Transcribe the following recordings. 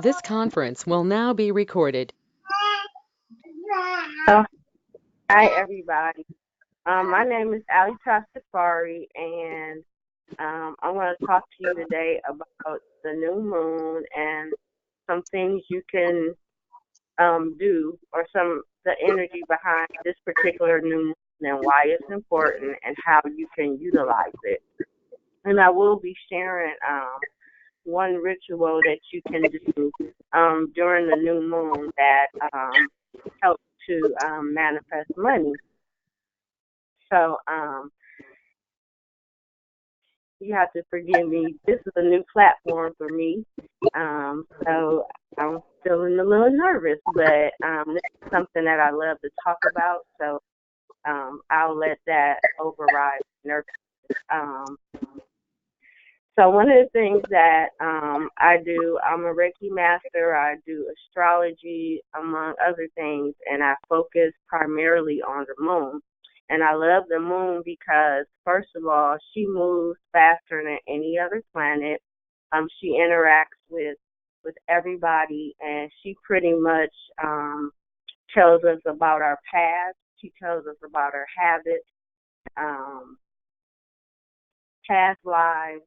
This conference will now be recorded. Oh, hi, everybody. My name is Ali Tastafari, and I'm going to talk to you today about the new moon and some things you can do, or the energy behind this particular new moon and why it's important and how you can utilize it. And I will be sharing one ritual that you can do during the new moon that helps to manifest money. So you have to forgive me. This is a new platform for me. So I'm feeling a little nervous, but this is something that I love to talk about. So I'll let that override nervous. Um, so one of the things that I do, I'm a Reiki master. I do astrology, among other things, and I focus primarily on the moon. And I love the moon because, first of all, she moves faster than any other planet. She interacts with everybody, and she pretty much tells us about our past. She tells us about our habits, um, past lives.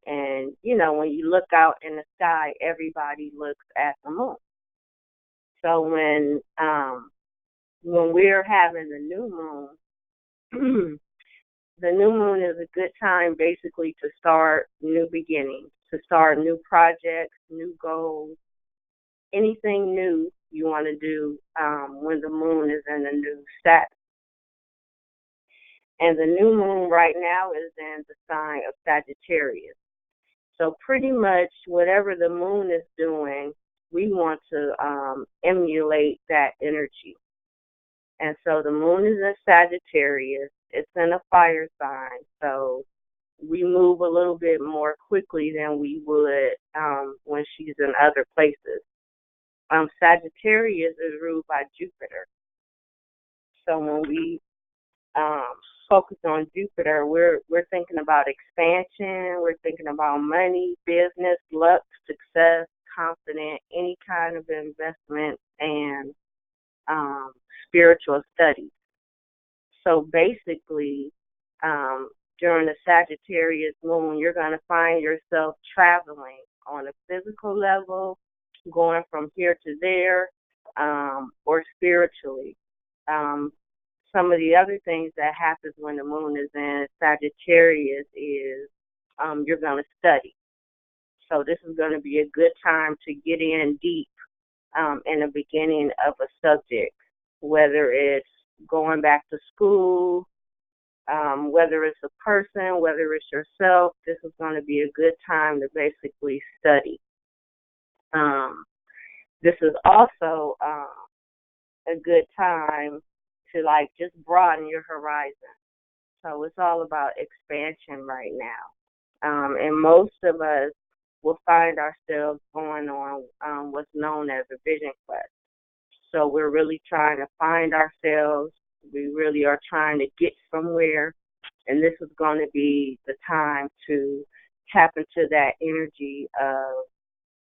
And when you look out in the sky, everybody looks at the moon. So when we're having the new moon, the new moon is a good time basically to start new beginnings, to start new projects, new goals, anything new you want to do when the moon is in the new stat. And the new moon right now is in the sign of Sagittarius. So pretty much whatever the moon is doing, we want to emulate that energy. And so the moon is in Sagittarius. It's in a fire sign. So we move a little bit more quickly than we would when she's in other places. Sagittarius is ruled by Jupiter. So when we um, focus on Jupiter, we're thinking about expansion, we're thinking about money, business, luck, success, confidence, any kind of investment, and um, spiritual studies. So basically, um, during the Sagittarius moon, you're going to find yourself traveling on a physical level, going from here to there, or spiritually. Um, some of the other things that happens when the moon is in Sagittarius is you're going to study. So this is going to be a good time to get in deep in the beginning of a subject, whether it's going back to school, whether it's a person, whether it's yourself. This is going to be a good time to basically study. Um, this is also a good time to like just broaden your horizon. So it's all about expansion right now. And most of us will find ourselves going on what's known as a vision quest. So we're really trying to find ourselves. We really are trying to get somewhere. And this is going to be the time to tap into that energy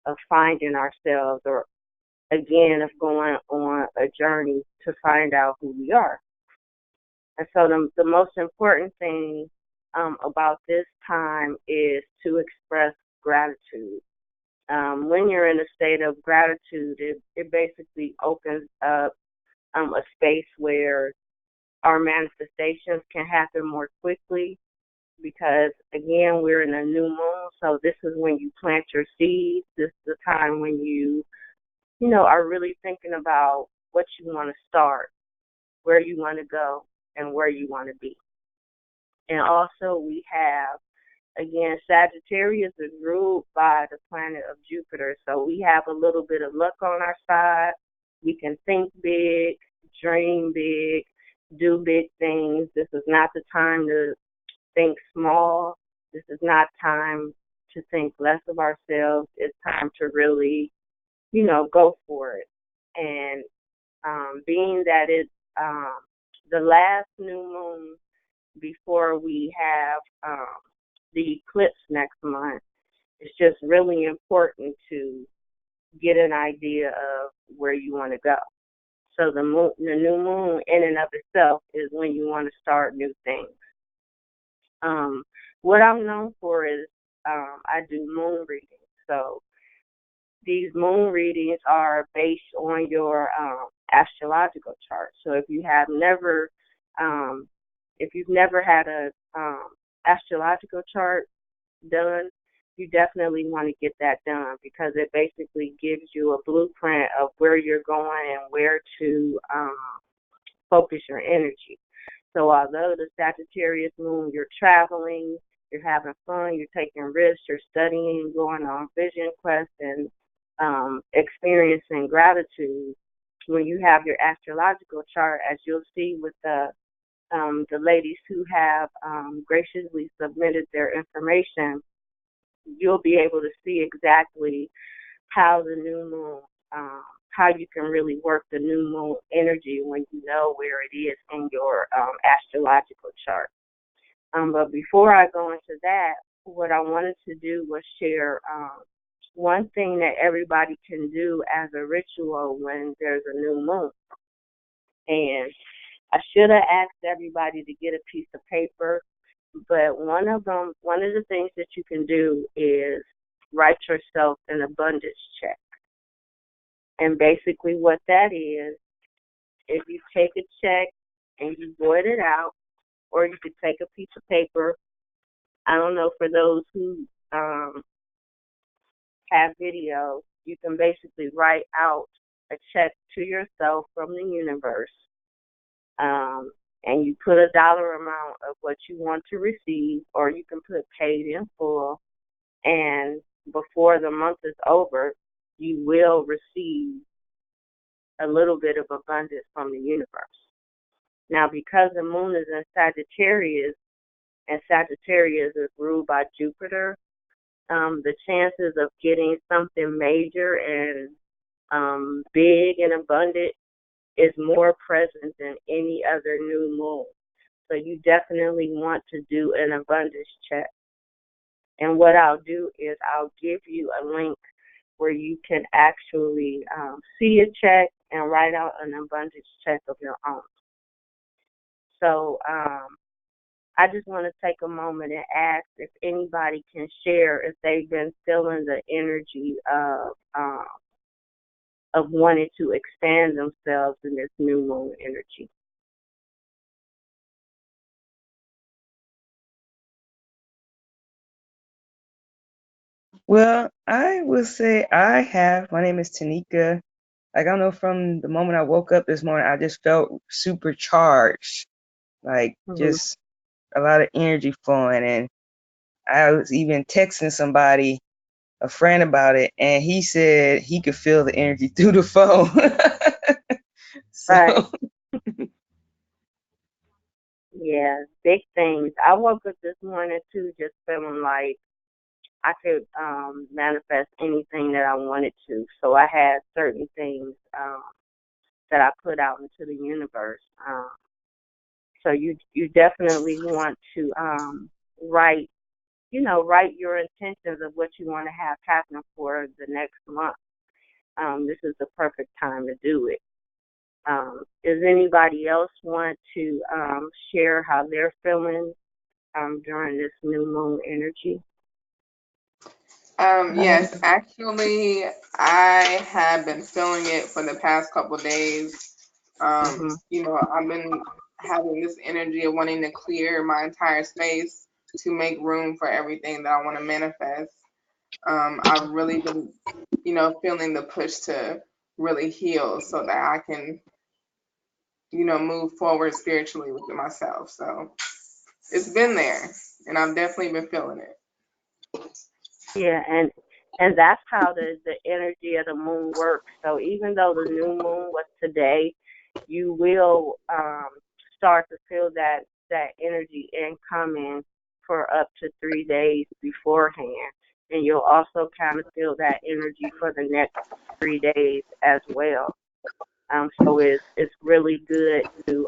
of finding ourselves, or again, of going on a journey to find out who we are. And so the most important thing about this time is to express gratitude. When you're in a state of gratitude, it basically opens up a space where our manifestations can happen more quickly because, again, we're in a new moon. So this is when you plant your seeds. This is the time when you are really thinking about what you want to start, where you want to go, and where you want to be. And also we have, again, Sagittarius is ruled by the planet of Jupiter. So we have a little bit of luck on our side. We can think big, dream big, do big things. This is not the time to think small. This is not time to think less of ourselves. It's time to really, go for it. And being that it's the last new moon before we have the eclipse next month, It's just really important to get an idea of where you want to go. So the new moon in and of itself is when you want to start new things. Um, what I'm known for is I do moon readings. So these moon readings are based on your astrological chart. So um, if you've never had a astrological chart done, you definitely want to get that done because it basically gives you a blueprint of where you're going and where to focus your energy. So although the Sagittarius moon, you're traveling, you're having fun, you're taking risks, you're studying, going on vision quests, and experiencing gratitude. When you have your astrological chart, as you'll see with the ladies who have graciously submitted their information, you'll be able to see exactly how the new moon, how you can really work the new moon energy when you know where it is in your astrological chart. But before I go into that, what I wanted to do was share one thing that everybody can do as a ritual when there's a new moon. And I should have asked everybody to get a piece of paper, but one of the things that you can do is write yourself an abundance check. And basically what that is, if you take a check and you void it out, or you could take a piece of paper. I don't know, for those who have video, you can basically write out a check to yourself from the universe, and you put a dollar amount of what you want to receive, or you can put paid in full, and before the month is over, you will receive a little bit of abundance from the universe. Now, because the moon is in Sagittarius, and Sagittarius is ruled by Jupiter, the chances of getting something major and big and abundant is more present than any other new moon. So you definitely want to do an abundance check. And what I'll do is I'll give you a link where you can actually see a check and write out an abundance check of your own. So I just want to take a moment and ask if anybody can share if they've been feeling the energy of wanting to expand themselves in this new moon energy. Well, I would say I have. My name is Tanika. Like, I don't know, from the moment I woke up this morning, I just felt supercharged. Like, Hmm. just a lot of energy flowing. And I was even texting somebody, a friend, about it, and he said he could feel the energy through the phone. Right. So, Yeah, big things. I woke up this morning too, just feeling like I could manifest anything that I wanted to. So I had certain things that I put out into the universe. So you definitely want to write, write your intentions of what you want to have happen for the next month. This is the perfect time to do it. Does anybody else want to share how they're feeling during this new moon energy? Yes, actually, I have been feeling it for the past couple days. Mhm. I've been having this energy of wanting to clear my entire space to make room for everything that I want to manifest. I've really been, feeling the push to really heal so that I can, move forward spiritually with myself. So it's been there, and I've definitely been feeling it. Yeah, and that's how the energy of the moon works. So even though the new moon was today, you will start to feel that energy incoming for up to 3 days beforehand, and you'll also kind of feel that energy for the next 3 days as well. So it's really good to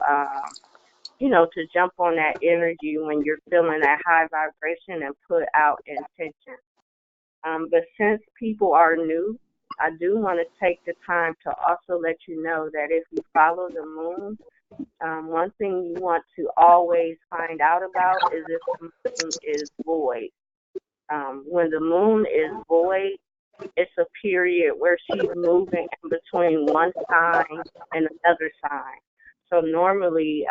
to jump on that energy when you're feeling that high vibration and put out intention. But since people are new, I do want to take the time to also let you know that if you follow the moon, one thing you want to always find out about is if the moon is void. When the moon is void, it's a period where she's moving in between one sign and another sign. So normally,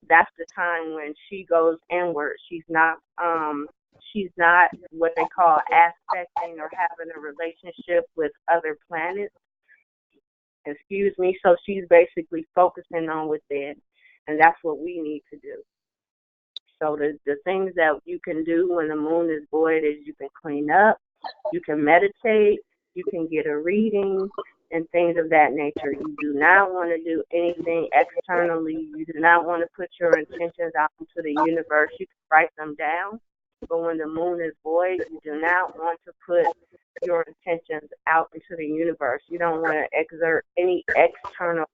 that's the time when she goes inward. She's not what they call aspecting or having a relationship with other planets. Excuse me. So she's basically focusing on within, and that's what we need to do. So the things that you can do when the moon is void is you can clean up, you can meditate, you can get a reading, and things of that nature. You do not want to do anything externally. You do not want to put your intentions out into the universe. You can write them down, but when the moon is void, you do not want to put your intentions out into the universe. You don't want to exert any external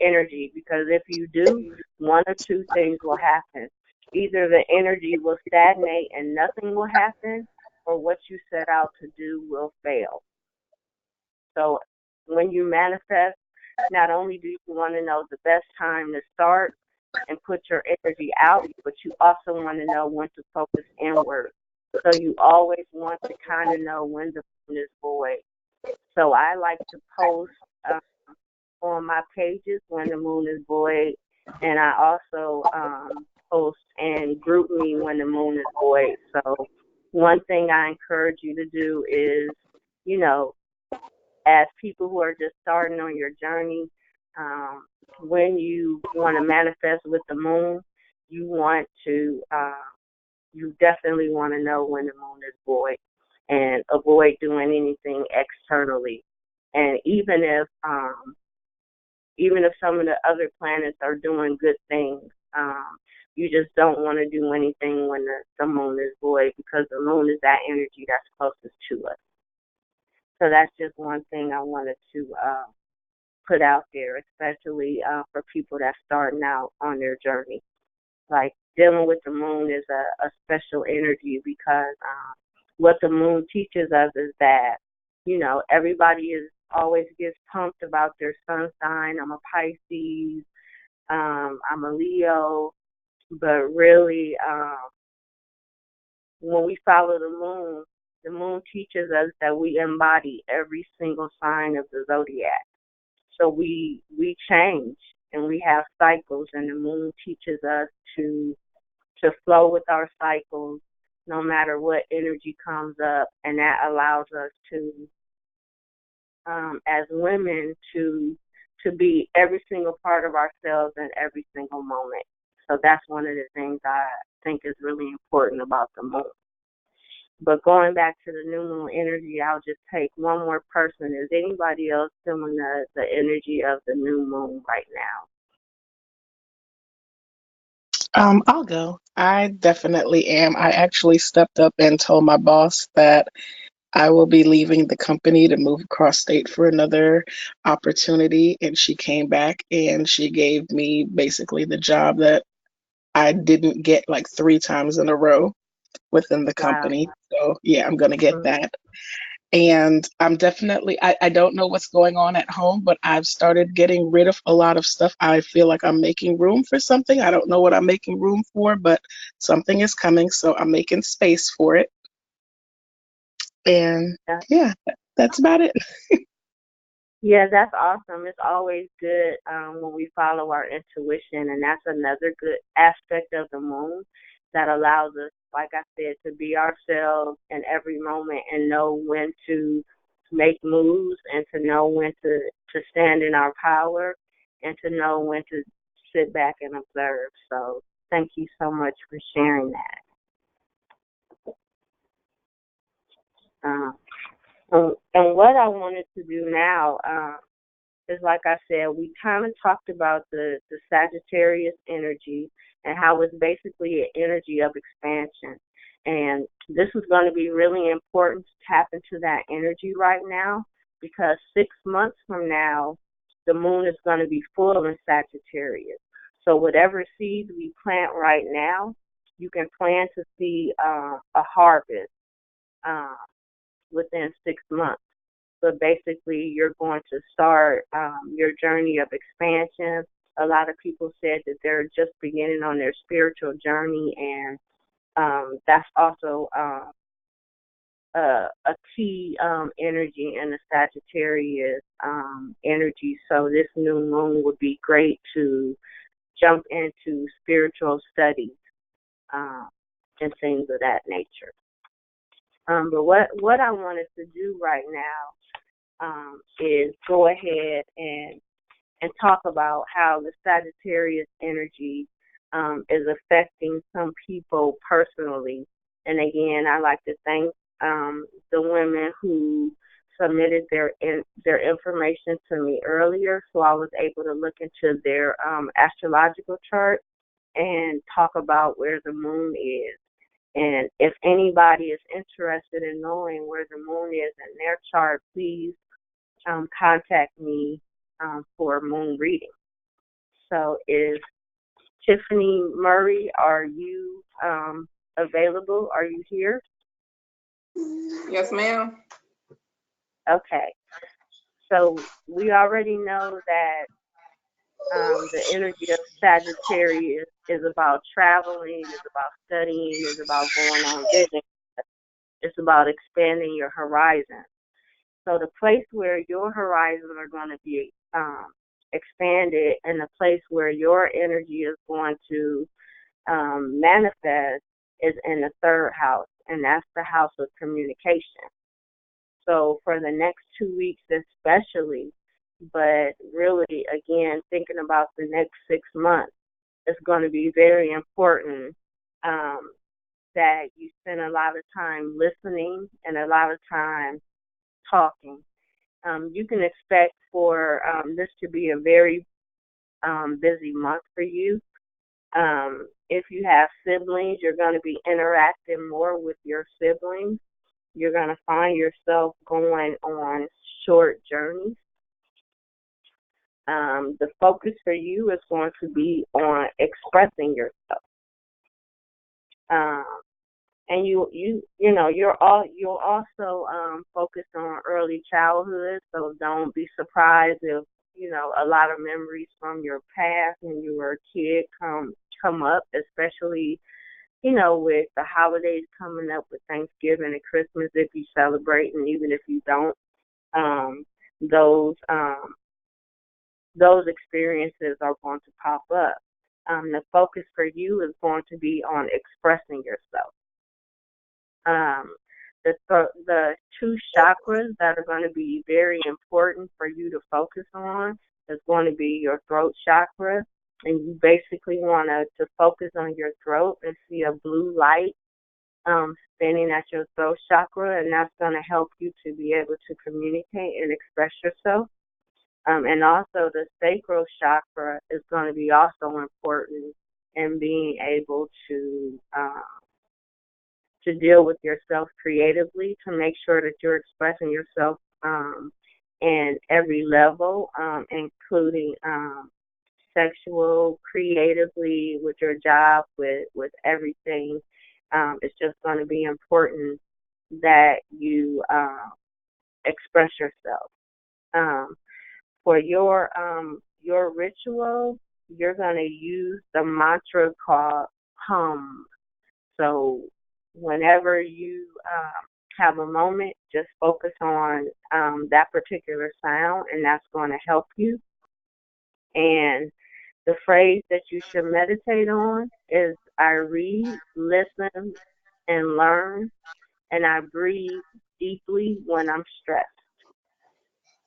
energy, because if you do, one or two things will happen. Either the energy will stagnate and nothing will happen, or what you set out to do will fail. So when you manifest, not only do you want to know the best time to start and put your energy out, but you also want to know when to focus inward. So you always want to kind of know when the moon is void. So I like to post uh, on my pages when the moon is void, and I also post and group me when the moon is void. So one thing I encourage you to do is, you know, as people who are just starting on your journey, um, when you want to manifest with the moon, you want to, you definitely want to know when the moon is void and avoid doing anything externally. And even if some of the other planets are doing good things, you just don't want to do anything when the moon is void, because the moon is that energy that's closest to us. So that's just one thing I wanted to put out there, especially for people that's starting out on their journey. Like dealing with the moon is a special energy, because what the moon teaches us is that, everybody is always gets pumped about their sun sign. I'm a Pisces, I'm a Leo, but really, when we follow the moon teaches us that we embody every single sign of the zodiac. So we change and we have cycles, and the moon teaches us to flow with our cycles no matter what energy comes up, and that allows us to, as women, to be every single part of ourselves in every single moment. So that's one of the things I think is really important about the moon. But going back to the new moon energy, I'll just take one more person. Is anybody else feeling the energy of the new moon right now? I'll go. I definitely am. I actually stepped up and told my boss that I will be leaving the company to move across state for another opportunity. And she came back and she gave me basically the job that I didn't get like three times in a row within the Wow. company. So yeah, I'm gonna get Mhm. that. And I'm definitely, I don't know what's going on at home, but I've started getting rid of a lot of stuff. I feel like I'm making room for something. I don't know what I'm making room for, but something is coming. So I'm making space for it. And Yeah. yeah, that's about it. Yeah, that's awesome. It's always good when we follow our intuition, and that's another good aspect of the moon that allows us, like I said, to be ourselves in every moment and know when to make moves, and to know when to stand in our power, and to know when to sit back and observe. So thank you so much for sharing that. Um, and what I wanted to do now, is like I said, we kind of talked about the Sagittarius energy and how it's basically an energy of expansion. And this is going to be really important to tap into that energy right now, because 6 months from now, the moon is going to be full in Sagittarius. So whatever seeds we plant right now, you can plan to see a harvest. Um, within 6 months. But basically, you're going to start your journey of expansion. A lot of people said that they're just beginning on their spiritual journey, and that's also a key energy in the Sagittarius energy. So this new moon would be great to jump into spiritual studies and things of that nature. But what I wanted to do right now is go ahead and talk about how the Sagittarius energy is affecting some people personally. And again, I like to thank the women who submitted their information to me earlier, so I was able to look into their astrological chart and talk about where the moon is. And if anybody is interested in knowing where the moon is in their chart, please contact me for a moon reading. So is Tiffany Murray, are you available? Are you here? Yes, ma'am. Okay. So we already know that the energy of Sagittarius is about traveling, is about studying, is about going on vision. It's about expanding your horizon. So the place where your horizons are going to be expanded, and the place where your energy is going to manifest, is in the third house, and that's the house of communication. So for the next 2 weeks especially, but really, again, thinking about the next 6 months, it's going to be very important that you spend a lot of time listening and a lot of time talking. You can expect for this to be a very busy month for you. If you have siblings, you're going to be interacting more with your siblings. You're going to find yourself going on short journeys. The focus for you is going to be on expressing yourself. And you'll also focus on early childhood. So don't be surprised if a lot of memories from your past when you were a kid come up, especially with the holidays coming up, with Thanksgiving and Christmas, if you celebrate, and even if you don't, those experiences are going to pop up. The focus for you is going to be on expressing yourself. The two chakras that are going to be very important for you to focus on is going to be your throat chakra, and you basically want to focus on your throat and see a blue light spinning at your throat chakra, and that's going to help you to be able to communicate and express yourself. And also the sacral chakra is going to be also important in being able to deal with yourself creatively, to make sure that you're expressing yourself in every level, including sexual, creatively, with your job, with everything. It's just going to be important that you express yourself. For your ritual, you're going to use the mantra called hum. So whenever you have a moment, just focus on that particular sound, and that's going to help you. And the phrase that you should meditate on is, I read, listen, and learn, and I breathe deeply when I'm stressed.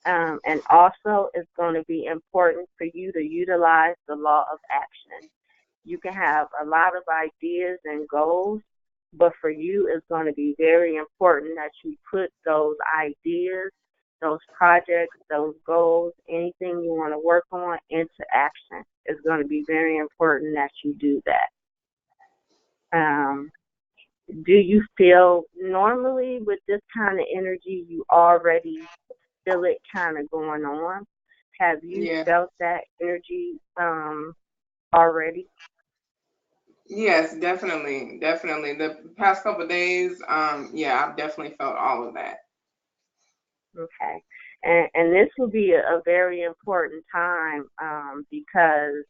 And also, it's going to be important for you to utilize the law of action. You can have a lot of ideas and goals, but for you, it's going to be very important that you put those ideas, those projects, those goals, anything you want to work on into action. It's going to be very important that you do that. Do you feel normally with this kind of energy, you already feel it kind of going on? Have you felt that energy already? Yes, definitely. The past couple of days, I've definitely felt all of that. Okay. And this will be a very important time because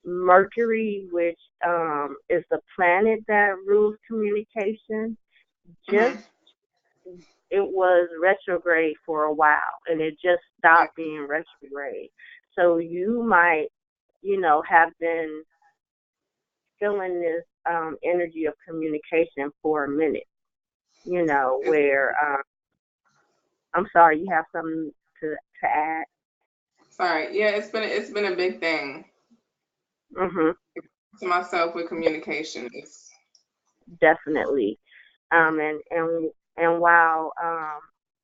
Mercury, which is the planet that rules communication, just Mhm. it was retrograde for a while and it just Yeah. stopped being retrograde. So you might, have been feeling this energy of communication for a minute, It's, where I'm sorry, you have something to add? sorry. Yeah, it's been a big thing Mhm. to myself with communication. It's Definitely. And while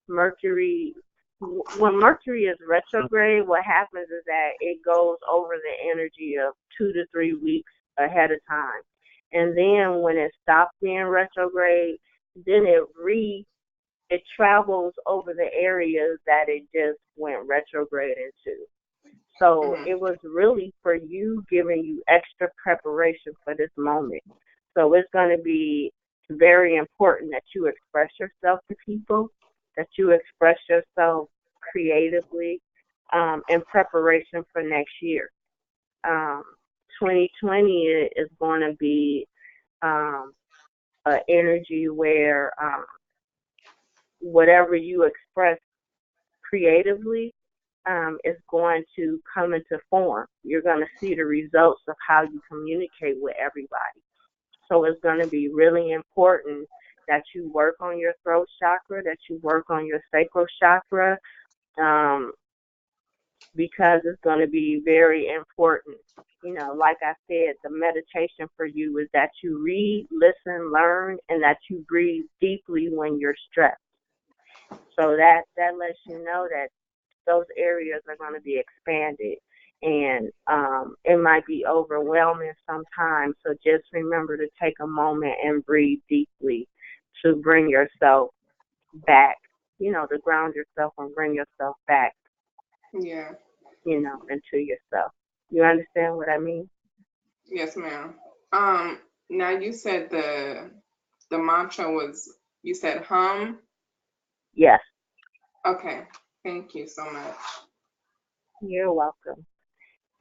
Mercury, when Mercury is retrograde, what happens is that it goes over the energy of 2 to 3 weeks ahead of time, and then when it stops being retrograde, then it travels over the areas that it just went retrograde into. So mhm. it was really for you, giving you extra preparation for this moment. So it's going to be very important that you express yourself to people, that you express yourself creatively in preparation for next year. Um, 2020 is going to be um, an energy where whatever you express creatively is going to come into form. You're going to see the results of how you communicate with everybody. So it's going to be really important that you work on your throat chakra, that you work on your sacral chakra, um, because it's going to be very important. Like I said, the meditation for you is that you read, listen, learn, and that you breathe deeply when you're stressed. So that lets you know that those areas are going to be expanded. And it might be overwhelming sometimes. So just remember to take a moment and breathe deeply to bring yourself back, to ground yourself and bring yourself back, Yeah. into yourself. You understand what I mean? Yes, ma'am. Um, Now you said the mantra was, you said hum. Yes, Okay. Thank you so much. you're welcome.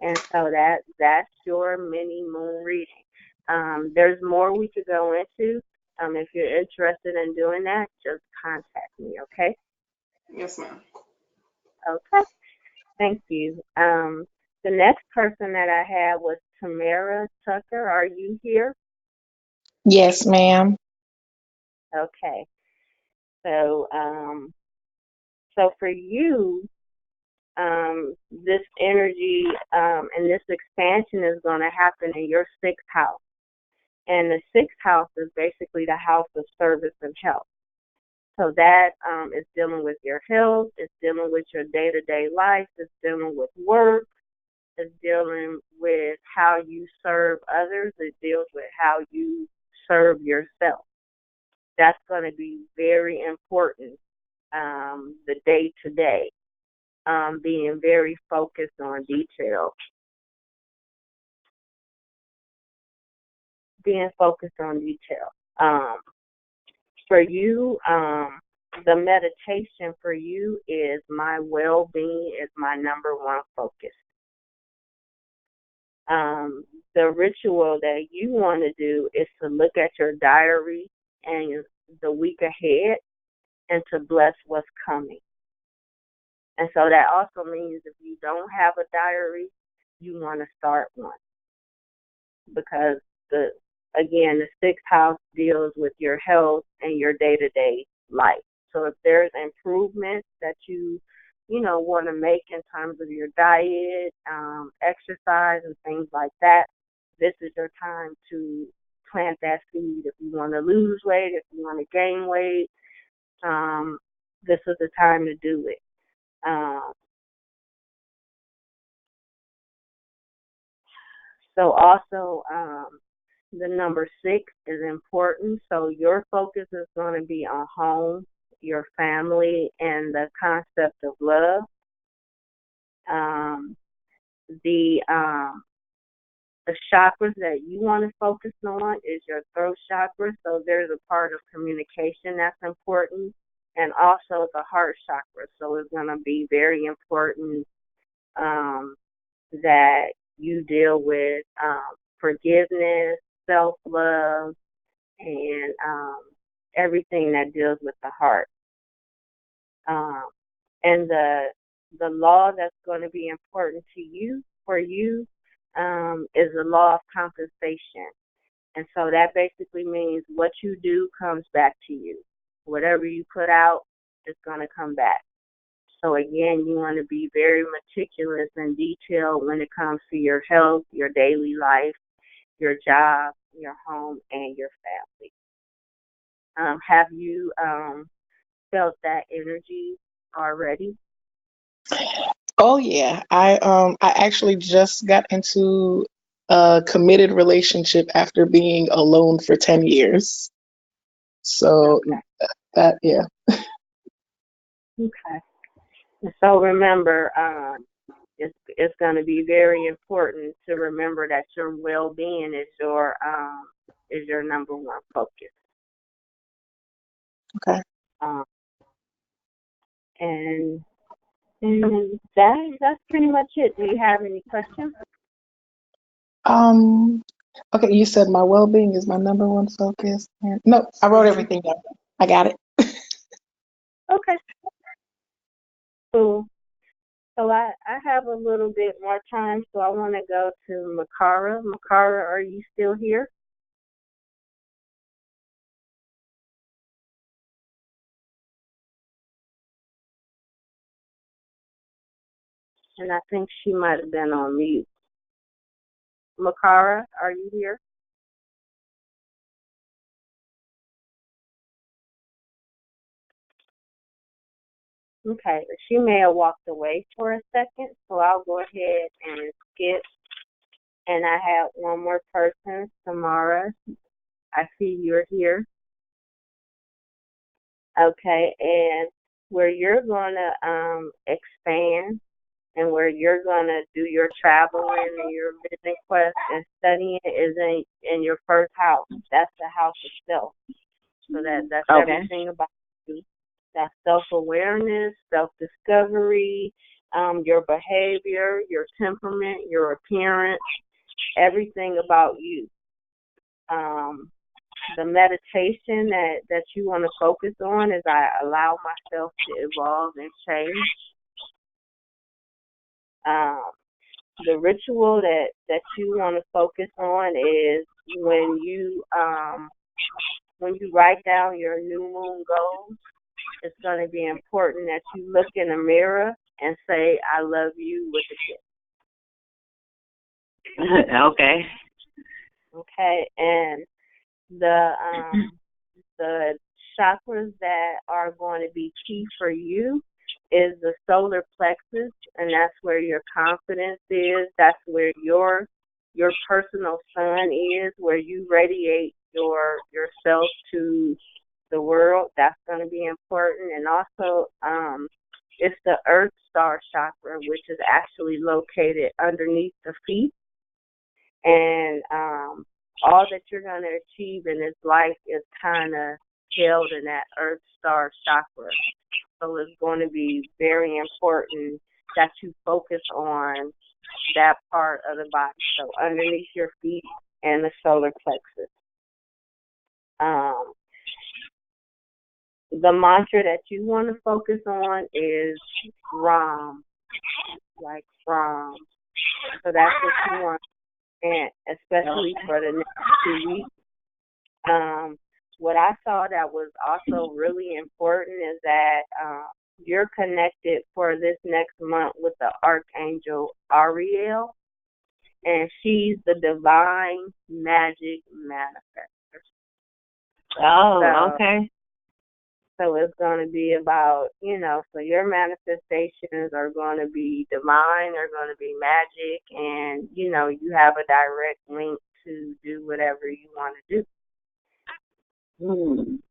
And so that's your mini moon reading. There's more we could go into. If you're interested in doing that, just contact me, okay? Yes, ma'am. Okay, thank you. The next person that I had was Tamara Tucker. Are you here? Yes, ma'am. Okay. So, so for you, this energy and this expansion is going to happen in your sixth house. And the sixth house is basically the house of service and health. So that is dealing with your health, it's dealing with your day-to-day life, it's dealing with work, it's dealing with how you serve others, it deals with how you serve yourself. That's going to be very important, the day-to-day, being very focused on detail. Being focused on detail. Um, for you, the meditation for you is my well-being is my number one focus. Um, the ritual that you want to do is to look at your diary and the week ahead and to bless what's coming. And so that also means if you don't have a diary, you want to start one because the again the sixth house deals with your health and your day to day life. So if there's improvements that you want to make in terms of your diet, exercise, and things like that, this is your time to plant that seed. If you want to lose weight, if you want to gain weight, um, this is the time to do it. Um, so also, the number six is important. So your focus is going to be on home, your family, and the concept of love. Um, the the chakras that you want to focus on is your throat chakra. So there's a part of communication that's important. and also the heart chakra. So it's going to be very important that you deal with forgiveness, self-love, and everything that deals with the heart. And the law that's going to be important to you, for you, is the law of compensation. And so that basically means what you do comes back to you. Whatever you put out is going to come back. So again, you want to be very meticulous and detailed when it comes to your health, your daily life, your job, your home, and your family. Have you felt that energy already? Oh yeah, I actually just got into a committed relationship after being alone for 10 years. So Okay. that yeah. Okay. So remember, it's going to be very important to remember that your well-being is your number one focus. Okay. Um, and that's pretty much it. Do you have any questions? Um okay, you said my well-being is my number one focus. No, I wrote Hmm. everything down. I got it. Okay. Cool. So I have a little bit more time, so I want to go to Makara. Makara, are you still here? And I think she might have been on mute. Makara, are you here? Okay, she may have walked away for a second, so I'll go ahead and skip. And I have one more person, Samara. I see you're here. Okay, and where you're going to expand and where you're going to do your traveling and your vision quest and studying is in your first house. That's the house itself. So that's Okay. everything about you. That's self-awareness, self-discovery, your behavior, your temperament, your appearance, everything about you. The meditation that you want to focus on is I allow myself to evolve and change. The ritual that you want to focus on is when you write down your new moon goals. It's going to be important that you look in the mirror and say, I love you with a kiss. Okay. Okay? And the chakras that are going to be key for you is the solar plexus, and that's where your confidence is. That's where your personal sun is, where you radiate yourself to the world. That's going to be important. And also, it's the Earth Star chakra, which is actually located underneath the feet. And all that you're going to achieve in this life is kind of held in that Earth Star chakra. So it's going to be very important that you focus on that part of the body. So underneath your feet and the solar plexus. The mantra that you want to focus on is Ram, like Ram. So that's what you want, and especially for the next 2 weeks. What I saw that was also really important is that you're connected for this next month with the Archangel Ariel, and she's the divine magic manifester. Oh, okay. So it's going to be about, so your manifestations are going to be divine, they're going to be magic, and, you have a direct link to do whatever you want to do.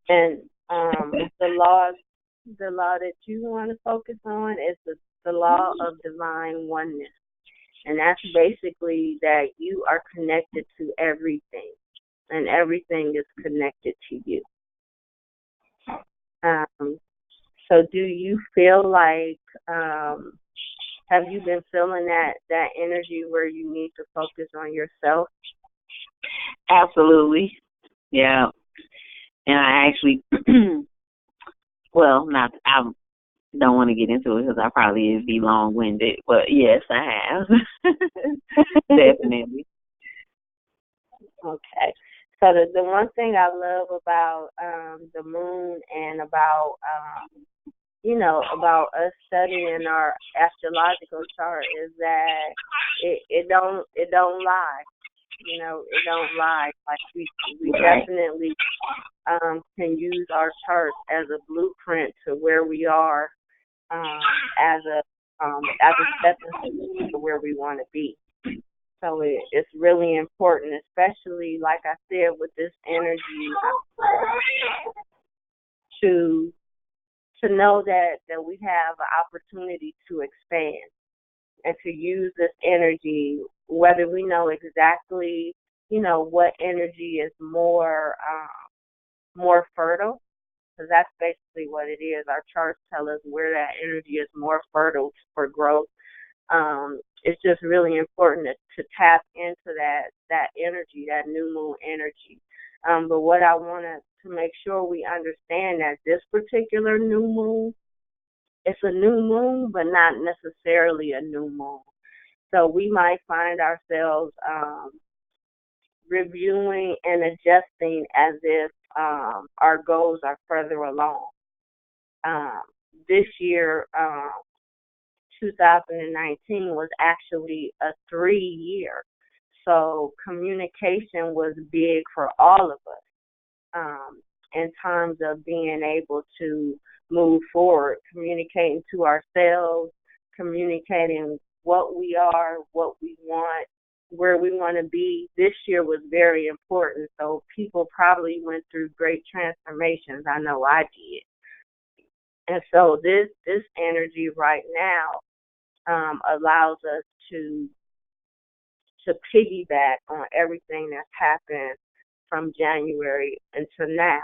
And the law that you want to focus on is the law of divine oneness. And that's basically that you are connected to everything, and everything is connected to you. So do you feel like have you been feeling that energy where you need to focus on yourself? Absolutely. Yeah. And I actually, well, not, I don't want to get into it because I probably be long-winded, but yes, I have. Definitely. Okay. So the one thing I love about the moon and about about us studying our astrological chart is that it don't lie. It don't lie. Like we Right. definitely can use our charts as a blueprint to where we are um, as a stepping stone to where we want to be. So it's really important, especially like I said, with this energy, to know that we have an opportunity to expand and to use this energy, whether we know exactly, what energy is more fertile, because that's basically what it is. Our charts tell us where that energy is more fertile for growth. It's just really important to tap into that energy, that new moon energy. But what I want to make sure we understand that this particular new moon, it's a new moon, but not necessarily a new moon. So we might find ourselves reviewing and adjusting as if our goals are further along. Um, this year, 2019 was actually a 3 year. So communication was big for all of us in terms of being able to move forward, communicating to ourselves, communicating what we are, what we want, where we want to be. This year was very important. So people probably went through great transformations. I know I did. And so this energy right now allows us to piggyback on everything that's happened from January until now,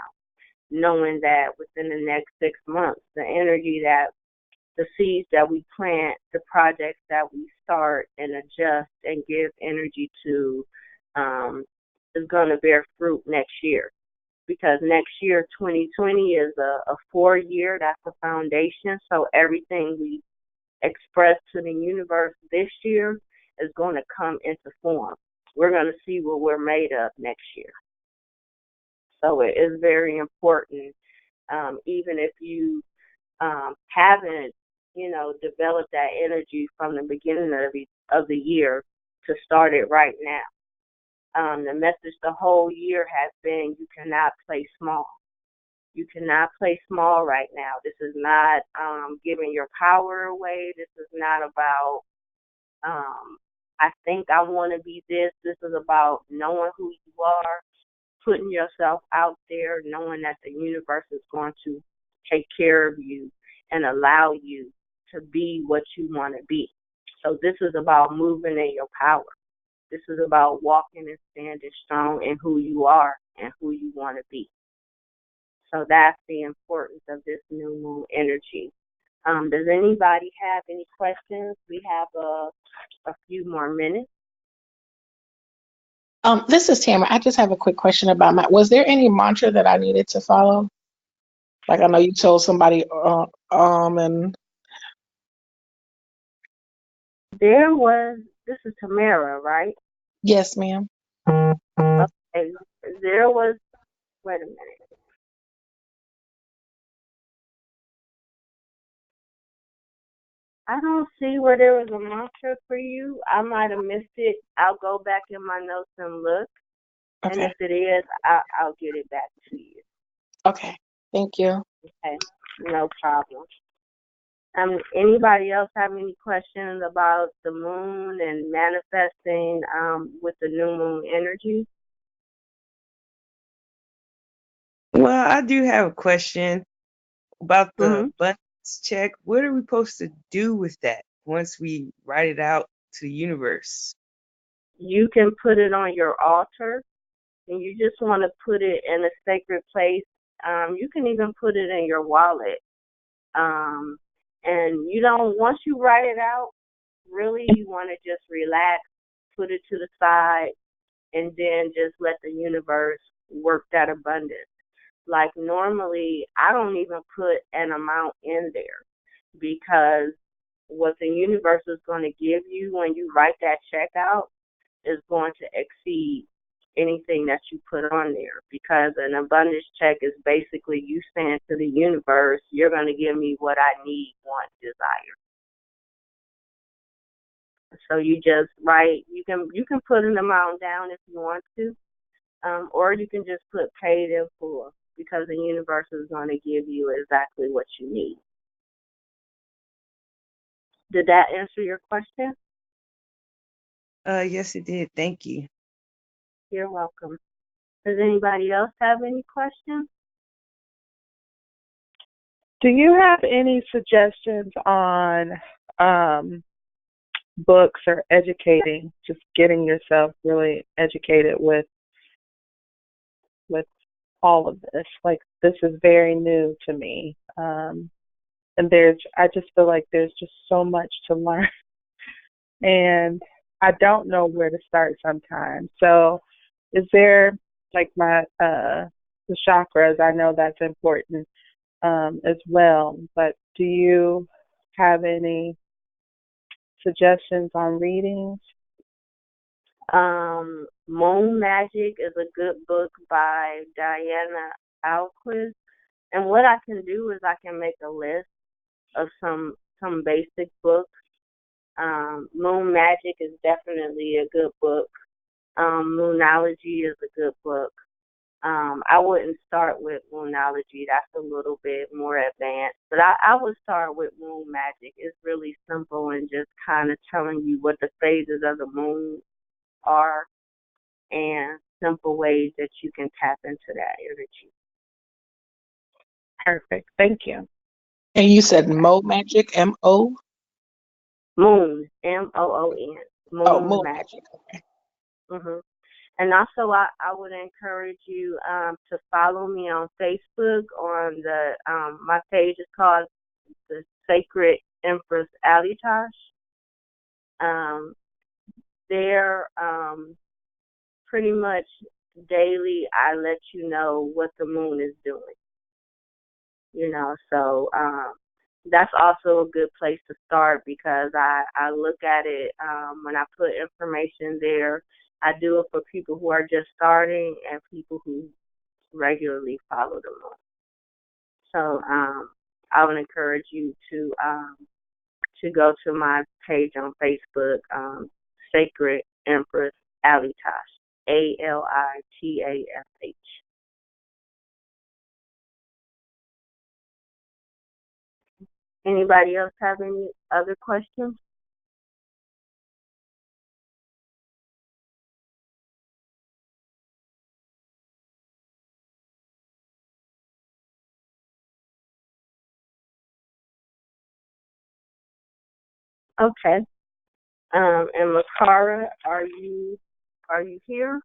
knowing that within the next 6 months, the energy that the seeds that we plant, the projects that we start and adjust and give energy to, is going to bear fruit next year. Because next year, 2020, is a 4 year. That's the foundation. So everything we express to the universe this year is going to come into form. We're going to see what we're made of next year. So it is very important, even if you haven't, developed that energy from the beginning of the year, to start it right now. The message the whole year has been you cannot play small. You cannot play small right now. This is not giving your power away. This is not about, I think I want to be this. This is about knowing who you are, putting yourself out there, knowing that the universe is going to take care of you and allow you to be what you want to be. So this is about moving in your power. This is about walking and standing strong in who you are and who you want to be. So that's the importance of this new moon energy. Does anybody have any questions? We have a few more minutes. This is Tamara. I just have a quick question about was there any mantra that I needed to follow? Like I know you told somebody, and This is Tamara, right? yes, ma'am. Okay, there was, wait a minute. I don't see where there was a mantra for you. I might have missed it. I'll go back in my notes and look. And Okay. if it is, I'll get it back to you. Okay. Thank you. Okay, no problem. Anybody else have any questions about the moon and manifesting with the new moon energy? Well, I do have a question about the Mm-hmm. abundance check. What are we supposed to do with that once we write it out to the universe? You can put it on your altar, and you just want to put it in a sacred place. You can even put it in your wallet. And you don't, once you write it out, really you want to just relax, put it to the side, and then just let the universe work that abundance. Like normally, I don't even put an amount in there because what the universe is going to give you when you write that check out is going to exceed anything that you put on there, because an abundance check is basically you saying to the universe, you're going to give me what I need, want, desire. So you just write, you can put an amount down if you want to, or you can just put paid in full, because the universe is going to give you exactly what you need. Did that answer your question? Yes, it did. Thank you. You're welcome. Does anybody else have any questions? Do you have any suggestions on books or educating, just getting yourself really educated with all of this? Like, this is very new to me. And I just feel like there's just so much to learn. And I don't know where to start sometimes. So is there, like, the chakras, I know that's important as well, but do you have any suggestions on readings? Moon Magic is a good book by Diana Alquist. And what I can do is I can make a list of some basic books. Moon Magic is definitely a good book. Moonology is a good book. I wouldn't start with Moonology. That's a little bit more advanced. But I would start with Moon Magic. It's really simple and just kind of telling you what the phases of the moon are and simple ways that you can tap into that energy. Perfect. Thank you. And you said Mo Magic, M-O? Moon, Moon. Oh, Moon Moon Magic. Magic. And also, I would encourage you to follow me on Facebook. On the my page is called the Sacred Empress Alitash. There, pretty much daily, I let you know what the moon is doing. So that's also a good place to start, because I look at it when I put information there. I do it for people who are just starting and people who regularly follow the moon. So I would encourage you to go to my page on Facebook, Sacred Empress Alitash, Alitash. Anybody else have any other questions? Okay. And Makara, are you here?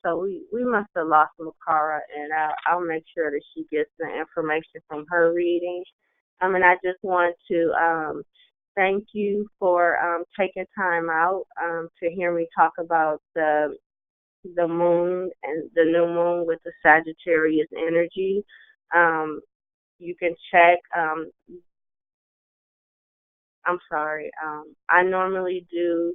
So we must have lost Makara, and I'll make sure that she gets the information from her reading. And I just want to thank you for taking time out to hear me talk about the moon and the new moon with the Sagittarius energy. You can check. I'm sorry. I normally do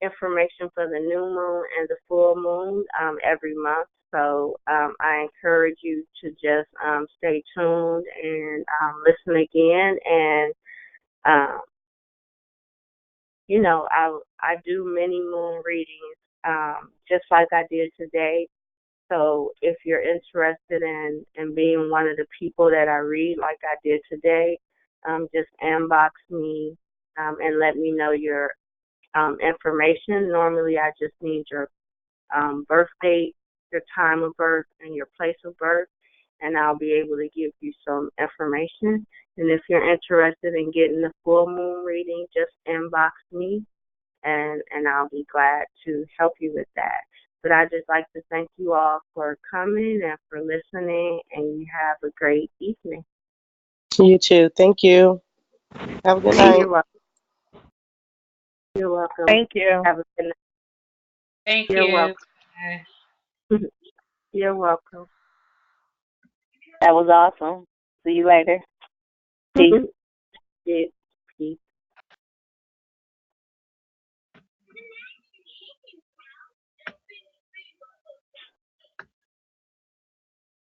information for the new moon and the full moon every month. So I encourage you to just stay tuned and listen again. And I do many moon readings just like I did today. So if you're interested in being one of the people that I read like I did today, just inbox me and let me know your information. Normally, I just need your birth date, your time of birth, and your place of birth, and I'll be able to give you some information. And if you're interested in getting the full moon reading, just inbox me, and I'll be glad to help you with that. But I just like to thank you all for coming and for listening, and you have a great evening. You too. Thank you. Have a good night. You're welcome. You're welcome. Thank you. Have a good night. Thank You're you. welcome. You're welcome. That was awesome. See you later. Peace. Yeah.